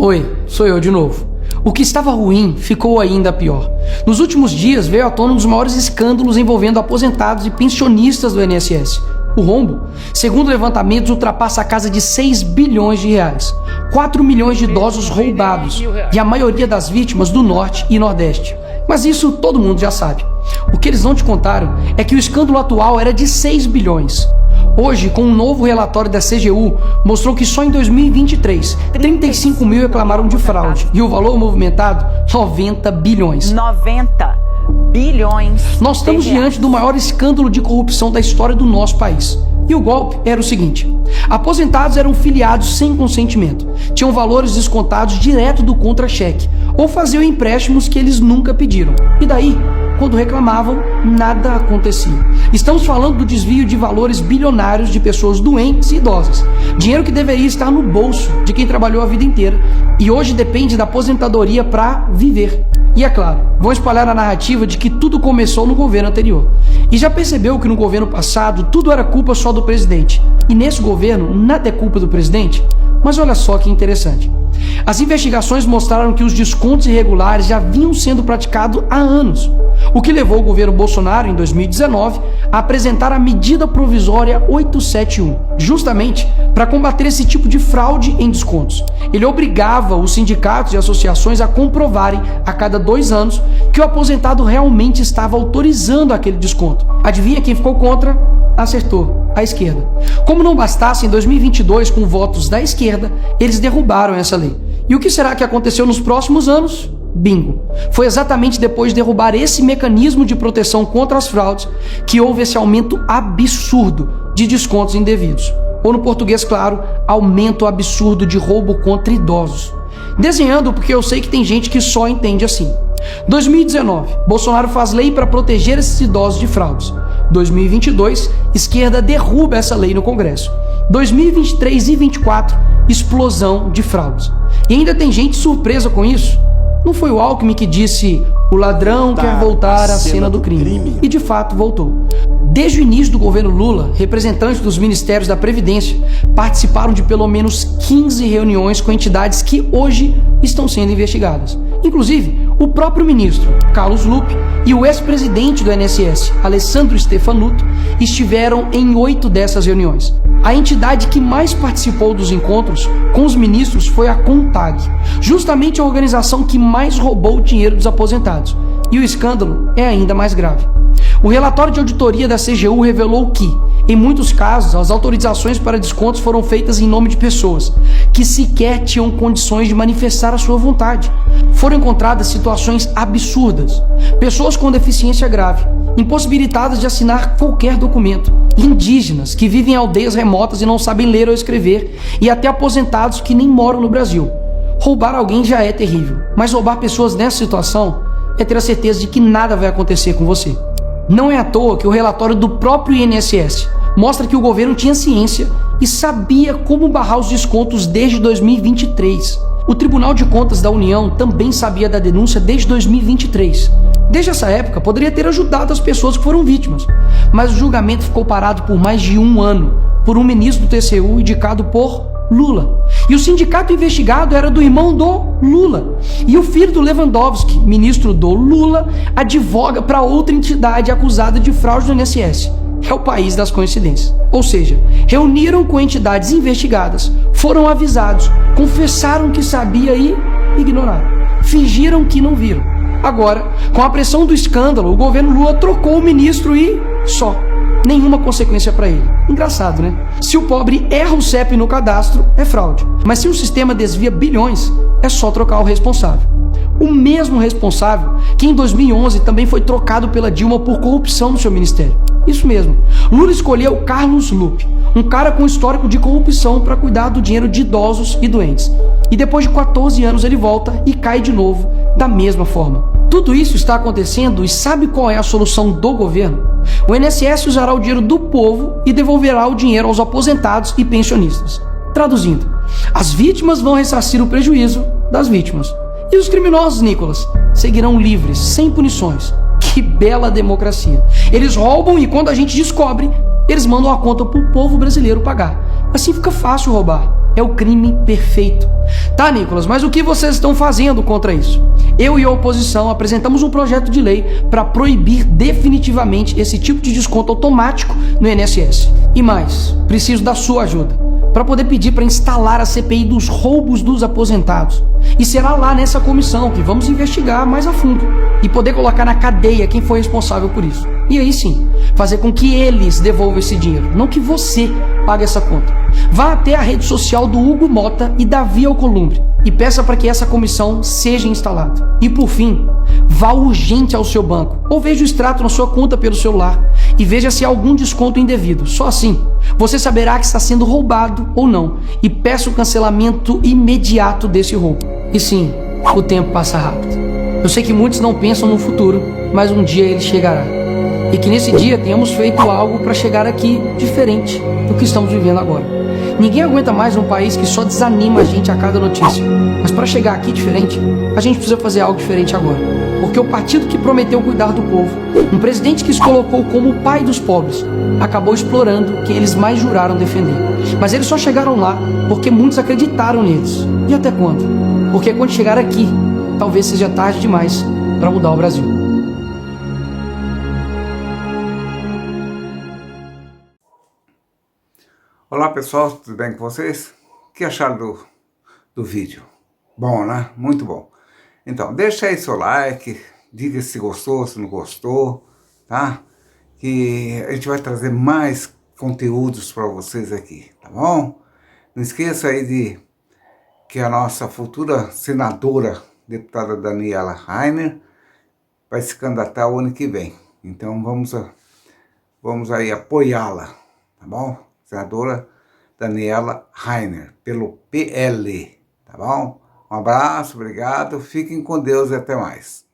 Oi, sou eu de novo. O que estava ruim ficou ainda pior. Nos últimos dias veio à tona um dos maiores escândalos envolvendo aposentados e pensionistas do INSS. O rombo, segundo levantamentos, ultrapassa a casa de 6 bilhões de reais. 4 milhões de idosos roubados e a maioria das vítimas do Norte e Nordeste. Mas isso todo mundo já sabe. O que eles não te contaram é que o escândalo atual era de 6 bilhões. Hoje, com um novo relatório da CGU, mostrou que só em 2023, 35 mil reclamaram de fraude e o valor movimentado, 90 bilhões. 90 bilhões. Nós estamos diante do maior escândalo de corrupção da história do nosso país. E o golpe era o seguinte: aposentados eram filiados sem consentimento, tinham valores descontados direto do contra-cheque ou faziam empréstimos que eles nunca pediram. E daí, quando reclamavam, nada acontecia. Estamos falando do desvio de valores bilionários de pessoas doentes e idosas. Dinheiro que deveria estar no bolso de quem trabalhou a vida inteira e hoje depende da aposentadoria para viver. E é claro, vão espalhar a narrativa de que tudo começou no governo anterior. E já percebeu que no governo passado tudo era culpa só do presidente. E nesse governo nada é culpa do presidente? Mas olha só que interessante. As investigações mostraram que os descontos irregulares já vinham sendo praticados há anos, o que levou o governo Bolsonaro, em 2019, a apresentar a medida provisória 871, justamente para combater esse tipo de fraude em descontos. Ele obrigava os sindicatos e associações a comprovarem, a cada 2 anos, que o aposentado realmente estava autorizando aquele desconto. Adivinha quem ficou contra? Acertou, a esquerda. Como não bastasse, em 2022, com votos da esquerda, eles derrubaram essa lei. E o que será que aconteceu nos próximos anos? Bingo! Foi exatamente depois de derrubar esse mecanismo de proteção contra as fraudes que houve esse aumento absurdo de descontos indevidos. Ou no português claro, aumento absurdo de roubo contra idosos. Desenhando porque eu sei que tem gente que só entende assim. 2019, Bolsonaro faz lei para proteger esses idosos de fraudes. 2022, esquerda derruba essa lei no Congresso. 2023 e 2024, explosão de fraudes. E ainda tem gente surpresa com isso. Não foi o Alckmin que disse: o ladrão quer voltar à cena do crime. E de fato voltou. Desde o início do governo Lula, representantes dos ministérios da Previdência participaram de pelo menos 15 reuniões com entidades que hoje estão sendo investigadas. Inclusive, o próprio ministro Carlos Lupe e o ex-presidente do INSS, Alessandro Stefanuto, estiveram em 8 dessas reuniões. A entidade que mais participou dos encontros com os ministros foi a CONTAG, justamente a organização que mais roubou o dinheiro dos aposentados. E o escândalo é ainda mais grave. O relatório de auditoria da CGU revelou que, em muitos casos, as autorizações para descontos foram feitas em nome de pessoas que sequer tinham condições de manifestar a sua vontade. Foram encontradas situações absurdas. Pessoas com deficiência grave, impossibilitadas de assinar qualquer documento, indígenas que vivem em aldeias remotas e não sabem ler ou escrever, e até aposentados que nem moram no Brasil. Roubar alguém já é terrível, mas roubar pessoas nessa situação é ter a certeza de que nada vai acontecer com você. Não é à toa que o relatório do próprio INSS mostra que o governo tinha ciência e sabia como barrar os descontos desde 2023. O Tribunal de Contas da União também sabia da denúncia desde 2023. Desde essa época, poderia ter ajudado as pessoas que foram vítimas, mas o julgamento ficou parado por mais de 1 ano, por um ministro do TCU indicado por Lula. E o sindicato investigado era do irmão do Lula. E o filho do Lewandowski, ministro do Lula, advoga para outra entidade acusada de fraude do INSS. É o país das coincidências. Ou seja, reuniram com entidades investigadas, foram avisados, confessaram que sabia e ignoraram. Fingiram que não viram. Agora, com a pressão do escândalo, o governo Lula trocou o ministro e só. Nenhuma consequência para ele. Engraçado, né? Se o pobre erra o CEP no cadastro, é fraude. Mas se o sistema desvia bilhões, é só trocar o responsável. O mesmo responsável que em 2011 também foi trocado pela Dilma por corrupção no seu ministério. Isso mesmo. Lula escolheu Carlos Lupe, um cara com histórico de corrupção, para cuidar do dinheiro de idosos e doentes. E depois de 14 anos ele volta e cai de novo da mesma forma. Tudo isso está acontecendo e sabe qual é a solução do governo? O INSS usará o dinheiro do povo e devolverá o dinheiro aos aposentados e pensionistas. Traduzindo, as vítimas vão ressarcir o prejuízo das vítimas. E os criminosos, Nicolas, seguirão livres, sem punições. Que bela democracia. Eles roubam e quando a gente descobre, eles mandam a conta para o povo brasileiro pagar. Assim fica fácil roubar. É o crime perfeito. Tá, Nicolas, mas o que vocês estão fazendo contra isso? Eu e a oposição apresentamos um projeto de lei para proibir definitivamente esse tipo de desconto automático no INSS. E mais, preciso da sua ajuda para poder pedir para instalar a CPI dos roubos dos aposentados. E será lá nessa comissão que vamos investigar mais a fundo e poder colocar na cadeia quem foi responsável por isso. E aí sim, fazer com que eles devolvam esse dinheiro, não que você pague essa conta. Vá até a rede social do Hugo Mota e Davi Alcolumbre e peça para que essa comissão seja instalada. E por fim, vá urgente ao seu banco ou veja o extrato na sua conta pelo celular e veja se há algum desconto indevido. Só assim, você saberá que está sendo roubado ou não e peça o cancelamento imediato desse roubo. E sim, o tempo passa rápido. Eu sei que muitos não pensam no futuro, mas um dia ele chegará. E que nesse dia tenhamos feito algo para chegar aqui diferente do que estamos vivendo agora. Ninguém aguenta mais um país que só desanima a gente a cada notícia. Mas para chegar aqui diferente, a gente precisa fazer algo diferente agora. Porque o partido que prometeu cuidar do povo, um presidente que se colocou como o pai dos pobres, acabou explorando quem eles mais juraram defender. Mas eles só chegaram lá porque muitos acreditaram neles. E até quando? Porque quando chegar aqui, talvez seja tarde demais para mudar o Brasil. Olá pessoal, tudo bem com vocês? O que acharam do vídeo? Bom, né? Muito bom. Então, deixa aí seu like, diga se gostou, se não gostou, tá? Que a gente vai trazer mais conteúdos para vocês aqui, tá bom? Não esqueça aí de que a nossa futura senadora, deputada Daniela Rainer, vai se candidatar o ano que vem. Então vamos aí apoiá-la, tá bom? Senadora Daniela Rainer, pelo PL, tá bom? Um abraço, obrigado, fiquem com Deus e até mais.